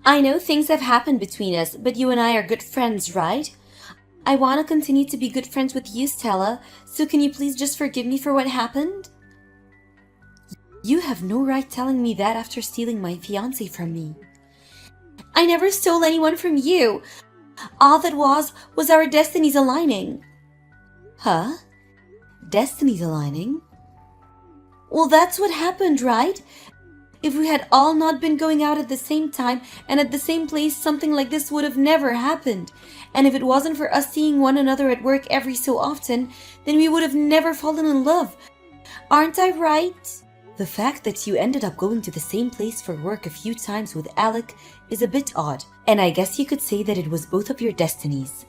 I know things have happened between us, but you and I are good friends, right? I want to continue to be good friends with you, Stella, so can you please just forgive me for what happened? You have no right telling me that after stealing my fiancé from me. I never stole anyone from you. All that was our destinies aligning. Huh? Destinies aligning? Well, that's what happened, right? If we had all not been going out at the same time and at the same place, something like this would have never happened. And if it wasn't for us seeing one another at work every so often, then we would have never fallen in love. Aren't I right? The fact that you ended up going to the same place for work a few times with Alec is a bit odd, and I guess you could say that it was both of your destinies.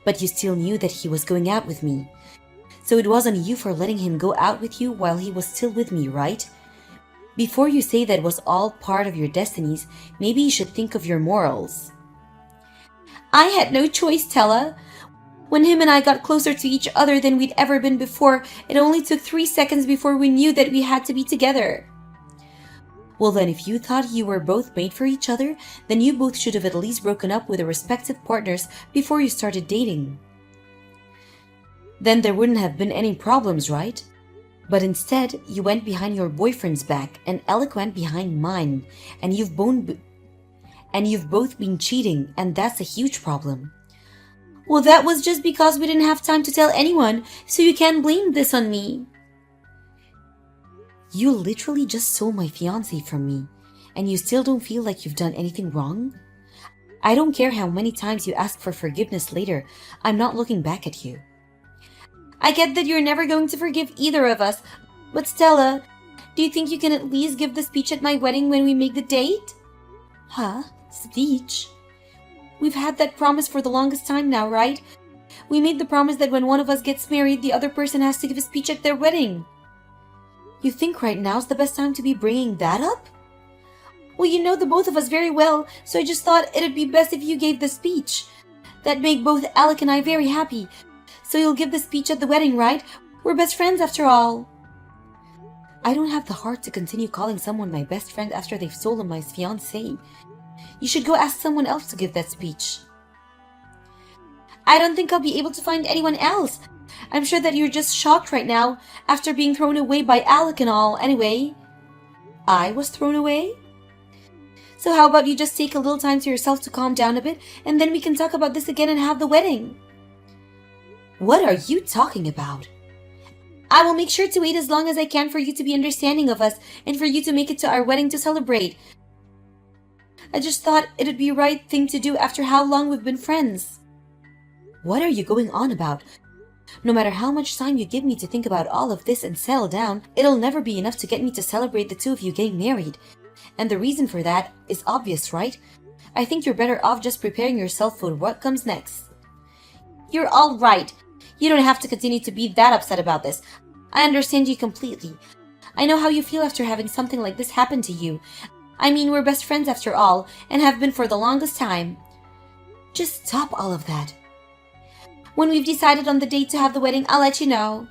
But you still knew that he was going out with me. So it was on you for letting him go out with you while he was still with me, right? Before you say that was all part of your destinies, maybe you should think of your morals. I had no choice, Tella. When him and I got closer to each other than we'd ever been before, it only took 3 seconds before we knew that we had to be together. Well then, if you thought you were both made for each other, then you both should have at least broken up with their respective partners before you started dating. Then there wouldn't have been any problems, right? But instead, you went behind your boyfriend's back and Alec went behind mine, and you've both been cheating, and that's a huge problem. Well, that was just because we didn't have time to tell anyone, so you can't blame this on me. You literally just stole my fiancé from me, and you still don't feel like you've done anything wrong? I don't care how many times you ask for forgiveness later, I'm not looking back at you. I get that you're never going to forgive either of us, but Stella, do you think you can at least give the speech at my wedding when we make the date? Huh? Speech? We've had that promise for the longest time now, right? We made the promise that when one of us gets married, the other person has to give a speech at their wedding. You think right now's the best time to be bringing that up? Well, you know the both of us very well, so I just thought it'd be best if you gave the speech. That'd make both Alec and I very happy. So you'll give the speech at the wedding, right? We're best friends after all. I don't have the heart to continue calling someone my best friend after they've stolen my fiancé. You should go ask someone else to give that speech. I don't think I'll be able to find anyone else. I'm sure that you're just shocked right now after being thrown away by Alec and all anyway. I was thrown away? So how about you just take a little time to yourself to calm down a bit, and then we can talk about this again and have the wedding. What are you talking about? I will make sure to wait as long as I can for you to be understanding of us and for you to make it to our wedding to celebrate. I just thought it'd be the right thing to do after how long we've been friends. What are you going on about? No matter how much time you give me to think about all of this and settle down, it'll never be enough to get me to celebrate the two of you getting married. And the reason for that is obvious, right? I think you're better off just preparing yourself for what comes next. You're all right. You don't have to continue to be that upset about this. I understand you completely. I know how you feel after having something like this happen to you. I mean, we're best friends after all, and have been for the longest time. Just stop all of that. When we've decided on the date to have the wedding, I'll let you know.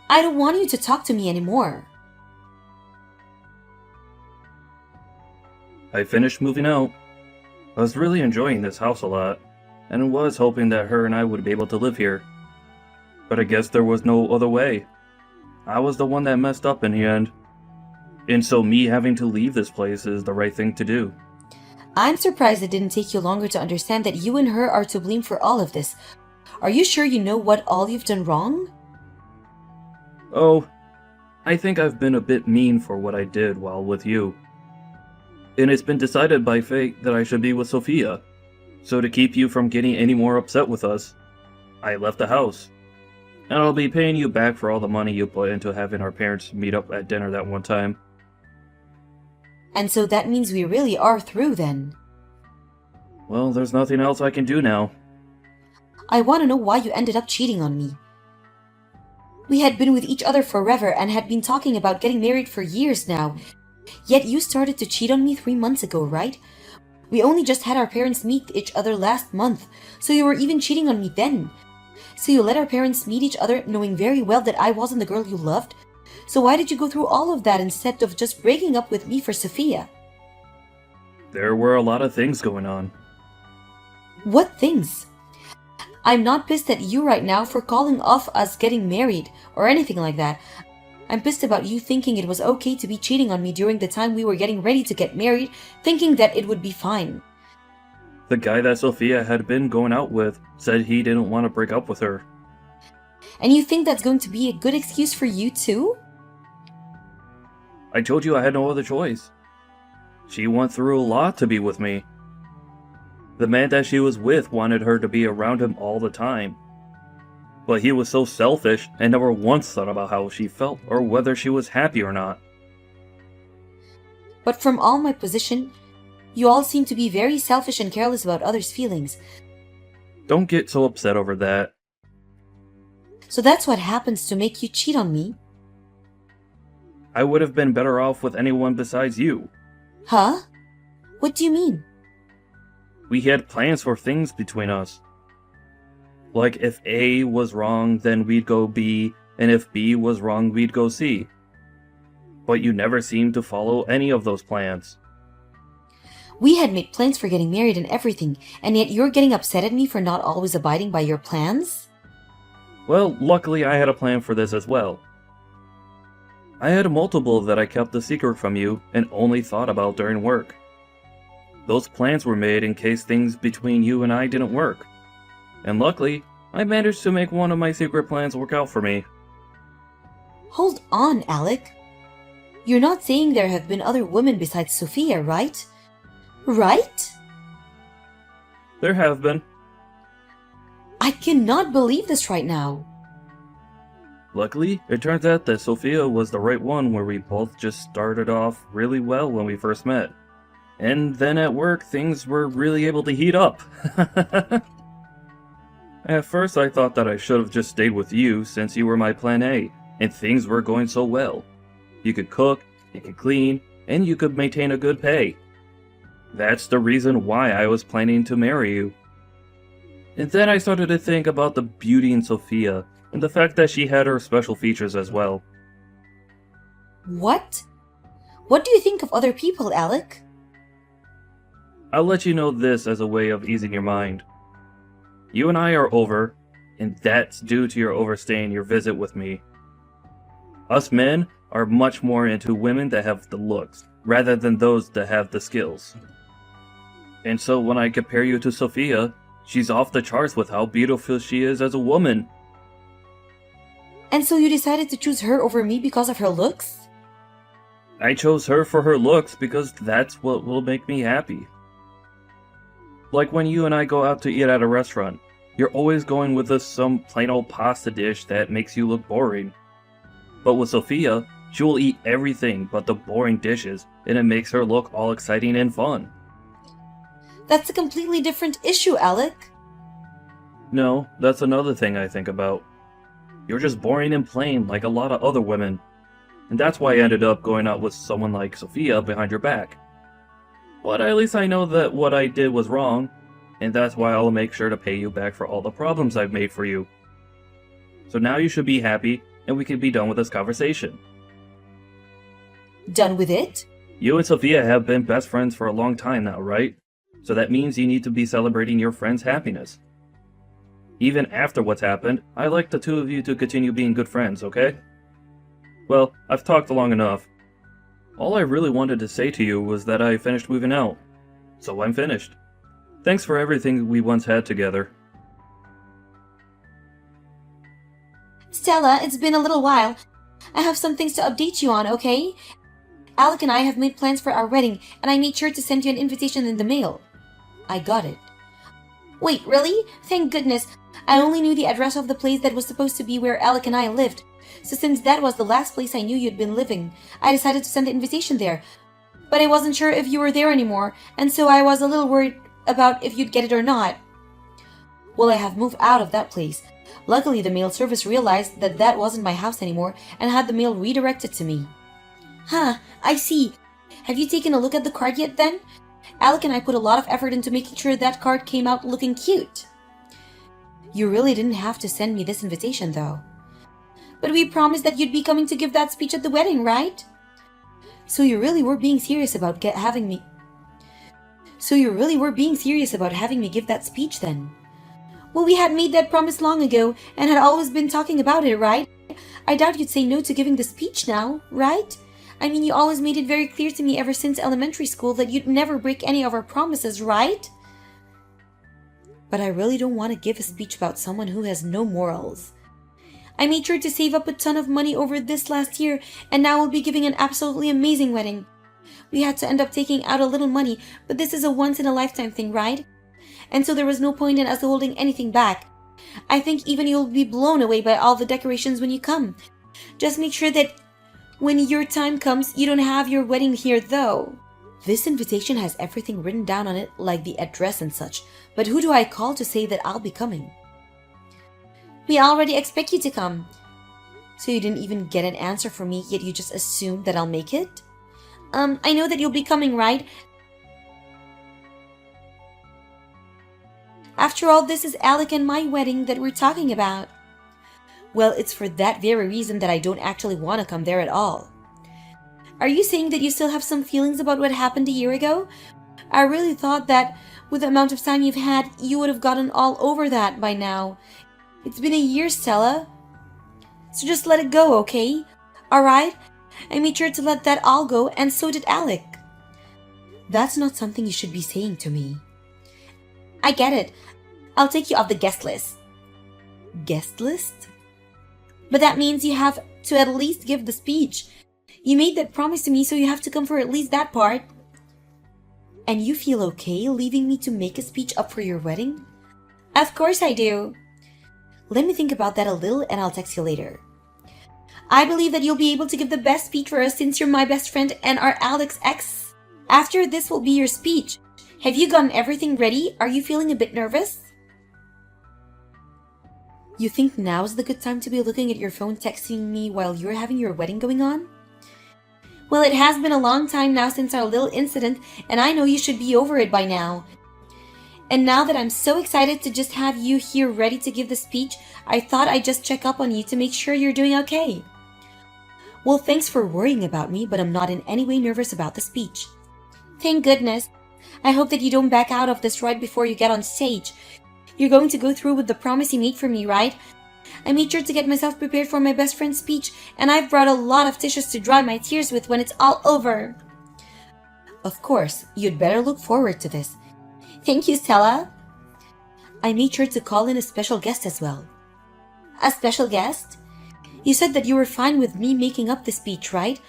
I don't want you to talk to me anymore. I finished moving out. I was really enjoying this house a lot, and was hoping that her and I would be able to live here. But I guess there was no other way. I was the one that messed up in the end. And so me having to leave this place is the right thing to do. I'm surprised it didn't take you longer to understand that you and her are to blame for all of this. Are you sure you know what all you've done wrong? Oh, I think I've been a bit mean for what I did while with you. And it's been decided by fate that I should be with Sophia. So to keep you from getting any more upset with us, I left the house. And I'll be paying you back for all the money you put into having our parents meet up at dinner that one time. And so that means we really are through then. Well, there's nothing else I can do now. I want to know why you ended up cheating on me. We had been with each other forever and had been talking about getting married for years now. Yet you started to cheat on me 3 months ago, right? We only just had our parents meet each other last month, so you were even cheating on me then. So you let our parents meet each other knowing very well that I wasn't the girl you loved? So why did you go through all of that instead of just breaking up with me for Sophia? There were a lot of things going on. What things? I'm not pissed at you right now for calling off us getting married or anything like that. I'm pissed about you thinking it was okay to be cheating on me during the time we were getting ready to get married, thinking that it would be fine. The guy that Sophia had been going out with said he didn't want to break up with her. And you think that's going to be a good excuse for you too? I told you I had no other choice. She went through a lot to be with me. The man that she was with wanted her to be around him all the time. But he was so selfish and never once thought about how she felt or whether she was happy or not. But from all my position, you all seem to be very selfish and careless about others' feelings. Don't get so upset over that. So that's what happens to make you cheat on me? I would have been better off with anyone besides you. Huh? What do you mean? We had plans for things between us. Like if A was wrong, then we'd go B, and if B was wrong, we'd go C. But you never seemed to follow any of those plans. We had made plans for getting married and everything, and yet you're getting upset at me for not always abiding by your plans? Well, luckily I had a plan for this as well. I had multiple that I kept a secret from you and only thought about during work. Those plans were made in case things between you and I didn't work. And luckily, I managed to make one of my secret plans work out for me. Hold on, Alec. You're not saying there have been other women besides Sophia, right? Right? There have been. I cannot believe this right now. Luckily, it turns out that Sophia was the right one where we both just started off really well when we first met. And then at work, things were really able to heat up. At first, I thought that I should have just stayed with you since you were my plan A, and things were going so well. You could cook, you could clean, and you could maintain a good pay. That's the reason why I was planning to marry you. And then I started to think about the beauty in Sophia, and the fact that she had her special features as well. What? What do you think of other people, Alec? I'll let you know this as a way of easing your mind. You and I are over, and that's due to your overstaying your visit with me. Us men are much more into women that have the looks, rather than those that have the skills. And so when I compare you to Sophia, she's off the charts with how beautiful she is as a woman. And so you decided to choose her over me because of her looks? I chose her for her looks because that's what will make me happy. Like when you and I go out to eat at a restaurant, you're always going with us some plain old pasta dish that makes you look boring. But with Sophia, she will eat everything but the boring dishes, and it makes her look all exciting and fun. That's a completely different issue, Alec. No, that's another thing I think about. You're just boring and plain like a lot of other women. And that's why I ended up going out with someone like Sophia behind your back. But at least I know that what I did was wrong, and that's why I'll make sure to pay you back for all the problems I've made for you. So now you should be happy, and we can be done with this conversation. Done with it? You and Sophia have been best friends for a long time now, right? So that means you need to be celebrating your friend's happiness. Even after what's happened, I'd like the two of you to continue being good friends, okay? Well, I've talked long enough. All I really wanted to say to you was that I finished moving out. So I'm finished. Thanks for everything we once had together. Stella, it's been a little while. I have some things to update you on, okay? Alec and I have made plans for our wedding, and I made sure to send you an invitation in the mail. I got it. Wait, really? Thank goodness. I only knew the address of the place that was supposed to be where Alec and I lived. So since that was the last place I knew you'd been living, I decided to send the invitation there. But I wasn't sure if you were there anymore, and so I was a little worried about if you'd get it or not. Well, I have moved out of that place. Luckily, the mail service realized that that wasn't my house anymore and had the mail redirected to me. Huh, I see. Have you taken a look at the card yet then? Alec and I put a lot of effort into making sure that card came out looking cute. You really didn't have to send me this invitation, though. But we promised that you'd be coming to give that speech at the wedding, right? So you really were being serious about having me... So you really were being serious about having me give that speech then? Well, we had made that promise long ago and had always been talking about it, right? I doubt you'd say no to giving the speech now, right? I mean, you always made it very clear to me ever since elementary school that you'd never break any of our promises, right? But I really don't want to give a speech about someone who has no morals. I made sure to save up a ton of money over this last year, and now we'll be giving an absolutely amazing wedding. We had to end up taking out a little money, but this is a once-in-a-lifetime thing, right? And so there was no point in us holding anything back. I think even you'll be blown away by all the decorations when you come. Just make sure that when your time comes, you don't have your wedding here, though. This invitation has everything written down on it, like the address and such. But who do I call to say that I'll be coming? We already expect you to come. So you didn't even get an answer from me, yet you just assumed that I'll make it? I know that you'll be coming, right? After all, this is Alec and my wedding that we're talking about. Well, it's for that very reason that I don't actually want to come there at all. Are you saying that you still have some feelings about what happened a year ago? I really thought that with the amount of time you've had, you would have gotten all over that by now. It's been a year, Stella. So just let it go, okay? Alright? I made sure to let that all go, and so did Alec. That's not something you should be saying to me. I get it. I'll take you off the guest list. Guest list? But that means you have to at least give the speech. You made that promise to me, so you have to come for at least that part. And you feel okay leaving me to make a speech up for your wedding? Of course I do. Let me think about that a little and I'll text you later. I believe that you'll be able to give the best speech for us since you're my best friend and are Alec's ex. After this will be your speech. Have you gotten everything ready? Are you feeling a bit nervous? You think now's the good time to be looking at your phone texting me while you're having your wedding going on? Well, it has been a long time now since our little incident, and I know you should be over it by now. And now that I'm so excited to just have you here ready to give the speech, I thought I'd just check up on you to make sure you're doing okay. Well, thanks for worrying about me, but I'm not in any way nervous about the speech. Thank goodness. I hope that you don't back out of this right before you get on stage. You're going to go through with the promise you made for me, right? I made sure to get myself prepared for my best friend's speech, and I've brought a lot of tissues to dry my tears with when it's all over. Of course, you'd better look forward to this. Thank you, Stella. I made sure to call in a special guest as well. A special guest? You said that you were fine with me making up the speech, right?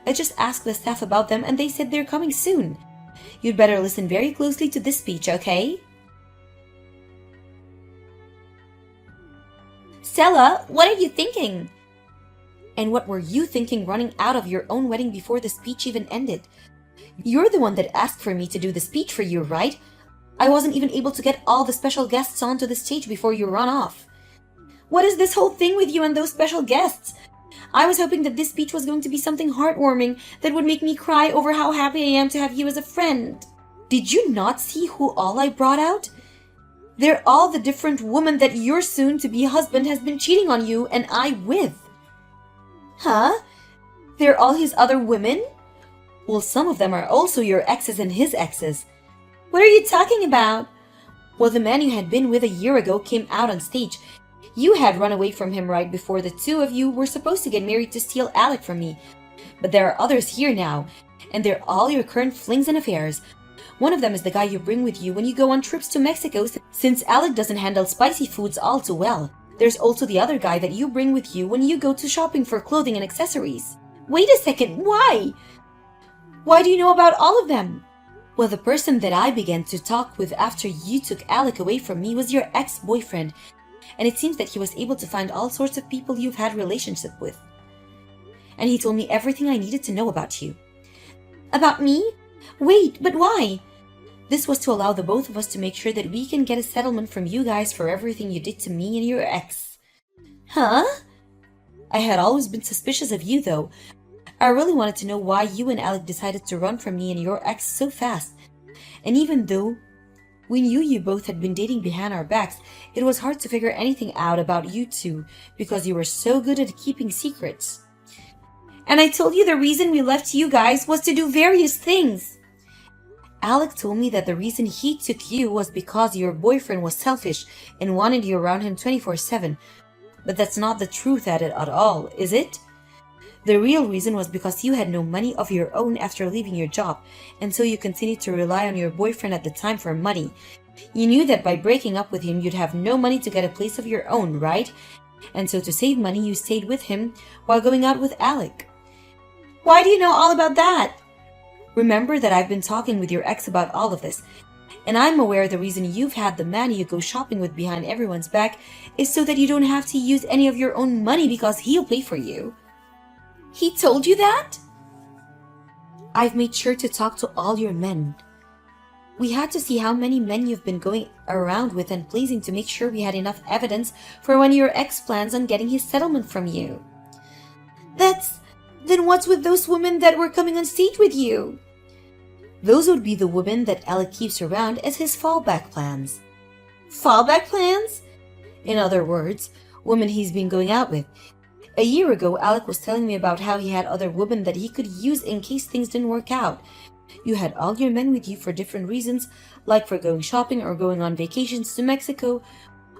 I just asked the staff about them and they said they're coming soon. You'd better listen very closely to this speech, okay? Stella, what are you thinking? And what were you thinking running out of your own wedding before the speech even ended? You're the one that asked for me to do the speech for you, right? I wasn't even able to get all the special guests onto the stage before you run off. What is this whole thing with you and those special guests? I was hoping that this speech was going to be something heartwarming that would make me cry over how happy I am to have you as a friend. Did you not see who all I brought out? They're all the different women that your soon-to-be husband has been cheating on you and I with. Huh? They're all his other women? Well, some of them are also your exes and his exes. What are you talking about? Well, the man you had been with a year ago came out on stage. You had run away from him right before the two of you were supposed to get married to steal Alec from me. But there are others here now, and they're all your current flings and affairs. One of them is the guy you bring with you when you go on trips to Mexico, since Alec doesn't handle spicy foods all too well. There's also the other guy that you bring with you when you go to shopping for clothing and accessories. Wait a second, why? Why do you know about all of them? Well, the person that I began to talk with after you took Alec away from me was your ex-boyfriend, and it seems that he was able to find all sorts of people you've had relationship with. And he told me everything I needed to know about you. About me? Wait, but why? This was to allow the both of us to make sure that we can get a settlement from you guys for everything you did to me and your ex. Huh? I had always been suspicious of you, though. I really wanted to know why you and Alec decided to run from me and your ex so fast. And even though we knew you both had been dating behind our backs, it was hard to figure anything out about you two because you were so good at keeping secrets. And I told you the reason we left you guys was to do various things. Alec told me that the reason he took you was because your boyfriend was selfish and wanted you around him 24/7. But that's not the truth at it at all, is it? The real reason was because you had no money of your own after leaving your job, and so you continued to rely on your boyfriend at the time for money. You knew that by breaking up with him, you'd have no money to get a place of your own, right? And so to save money, you stayed with him while going out with Alec. Why do you know all about that? Remember that I've been talking with your ex about all of this, and I'm aware the reason you've had the man you go shopping with behind everyone's back is so that you don't have to use any of your own money because he'll pay for you. He told you that? I've made sure to talk to all your men. We had to see how many men you've been going around with and pleasing to make sure we had enough evidence for when your ex plans on getting his settlement from you. Then what's with those women that were coming on stage with you? Those would be the women that Alec keeps around as his fallback plans. Fallback plans? In other words, women he's been going out with. A year ago, Alec was telling me about how he had other women that he could use in case things didn't work out. You had all your men with you for different reasons, like for going shopping or going on vacations to Mexico.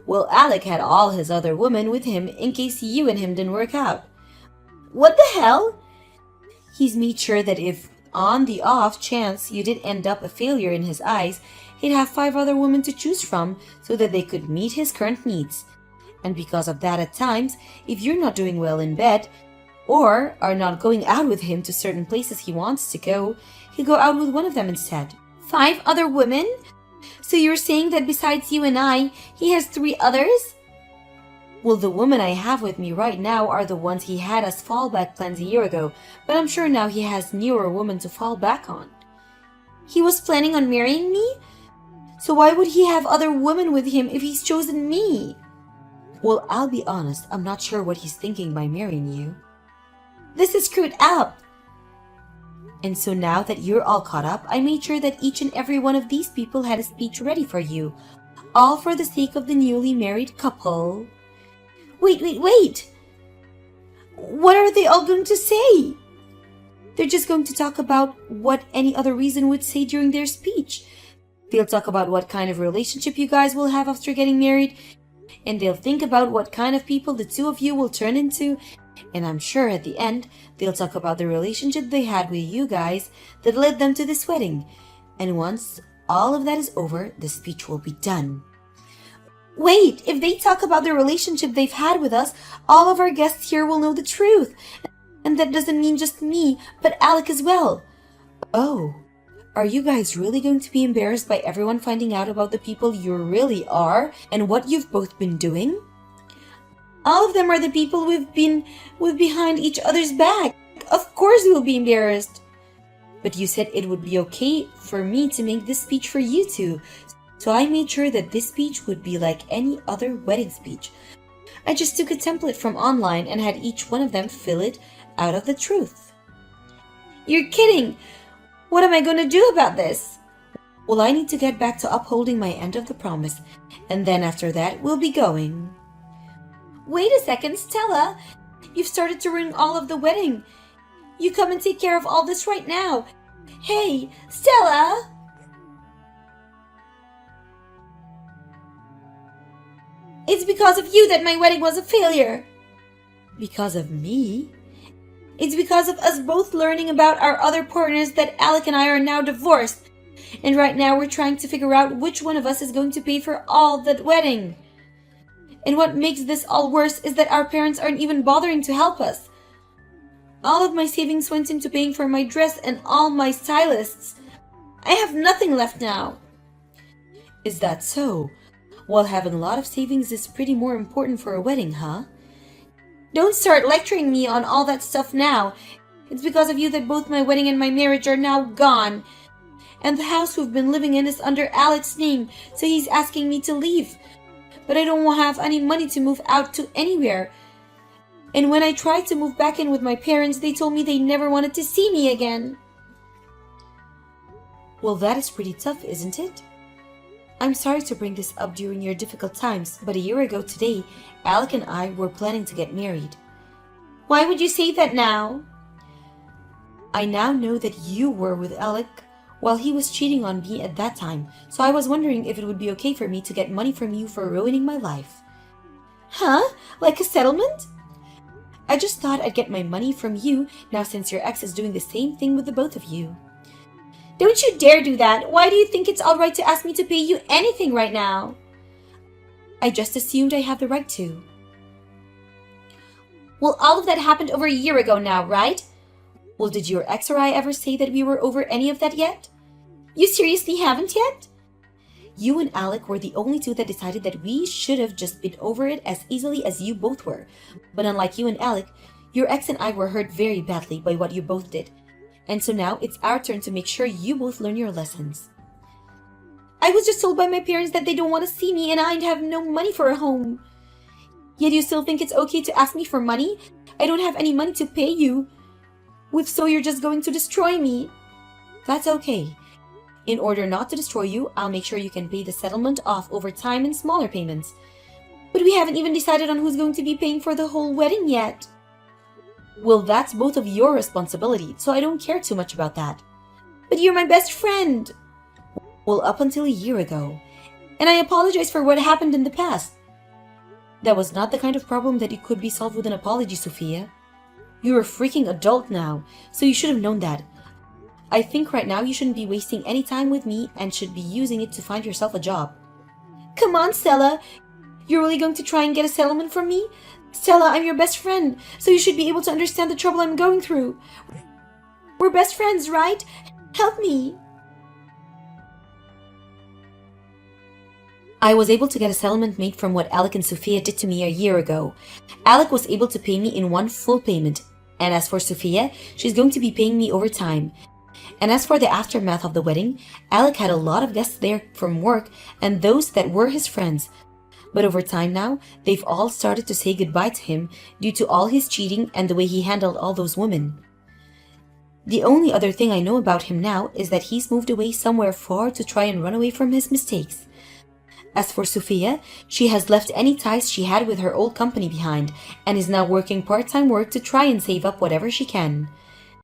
Well, Alec had all his other women with him in case you and him didn't work out. What the hell? He's made sure that if, on the off chance you did end up a failure in his eyes, he'd have 5 other women to choose from so that they could meet his current needs. And because of that, at times, if you're not doing well in bed, or are not going out with him to certain places he wants to go, he'll go out with one of them instead. 5 other women? So you're saying that besides you and I, he has 3 others? Well, the women I have with me right now are the ones he had as fallback plans a year ago, but I'm sure now he has newer women to fall back on. He was planning on marrying me? So why would he have other women with him if he's chosen me? Well, I'll be honest, I'm not sure what he's thinking by marrying you. This is screwed up. And so now that you're all caught up, I made sure that each and every one of these people had a speech ready for you, all for the sake of the newly married couple. Wait! What are they all going to say? They're just going to talk about what any other reason would say during their speech. They'll talk about what kind of relationship you guys will have after getting married, and they'll think about what kind of people the 2 of you will turn into, and I'm sure at the end, they'll talk about the relationship they had with you guys that led them to this wedding. And once all of that is over, the speech will be done. Wait, if they talk about the relationship they've had with us, all of our guests here will know the truth. And that doesn't mean just me, but Alec as well. Oh, are you guys really going to be embarrassed by everyone finding out about the people you really are and what you've both been doing? All of them are the people we've been with behind each other's back. Of course we'll be embarrassed. But you said it would be okay for me to make this speech for you two. So I made sure that this speech would be like any other wedding speech. I just took a template from online and had each one of them fill it out of the truth. You're kidding! What am I going to do about this? Well, I need to get back to upholding my end of the promise, and then after that, we'll be going. Wait a second, Stella! You've started to ruin all of the wedding. You come and take care of all this right now. Hey, Stella! It's because of you that my wedding was a failure. Because of me? It's because of us both learning about our other partners that Alec and I are now divorced. And right now we're trying to figure out which one of us is going to pay for all that wedding. And what makes this all worse is that our parents aren't even bothering to help us. All of my savings went into paying for my dress and all my stylists. I have nothing left now. Is that so? Well, having a lot of savings is pretty more important for a wedding, huh? Don't start lecturing me on all that stuff now. It's because of you that both my wedding and my marriage are now gone. And the house we've been living in is under Alec's name, so he's asking me to leave. But I don't have any money to move out to anywhere. And when I tried to move back in with my parents, they told me they never wanted to see me again. Well, that is pretty tough, isn't it? I'm sorry to bring this up during your difficult times, but a year ago today, Alec and I were planning to get married. Why would you say that now? I now know that you were with Alec Well, he was cheating on me at that time, so I was wondering if it would be okay for me to get money from you for ruining my life. Huh? Like a settlement? I just thought I'd get my money from you now since your ex is doing the same thing with the both of you. Don't you dare do that! Why do you think it's alright to ask me to pay you anything right now? I just assumed I have the right to. Well, all of that happened over a year ago now, right? Well, did your ex or I ever say that we were over any of that yet? You seriously haven't yet? You and Alec were the only two that decided that we should have just been over it as easily as you both were. But unlike you and Alec, your ex and I were hurt very badly by what you both did. And so now it's our turn to make sure you both learn your lessons. I was just told by my parents that they don't want to see me and I'd have no money for a home. Yet you still think it's okay to ask me for money? I don't have any money to pay you. If so, you're just going to destroy me. That's okay. In order not to destroy you, I'll make sure you can pay the settlement off over time in smaller payments. But we haven't even decided on who's going to be paying for the whole wedding yet. Well, that's both of your responsibility, so I don't care too much about that. But you're my best friend. Well, up until a year ago. And I apologize for what happened in the past. That was not the kind of problem that it could be solved with an apology, Sophia. You're a freaking adult now, so you should have known that. I think right now you shouldn't be wasting any time with me and should be using it to find yourself a job. Come on, Stella. You're really going to try and get a settlement from me? Stella, I'm your best friend, so you should be able to understand the trouble I'm going through. We're best friends, right? Help me. I was able to get a settlement made from what Alec and Sophia did to me a year ago. Alec was able to pay me in one full payment. And as for Sophia, she's going to be paying me over time. And as for the aftermath of the wedding, Alec had a lot of guests there from work and those that were his friends. But over time now, they've all started to say goodbye to him due to all his cheating and the way he handled all those women. The only other thing I know about him now is that he's moved away somewhere far to try and run away from his mistakes. As for Sophia, she has left any ties she had with her old company behind and is now working part-time work to try and save up whatever she can.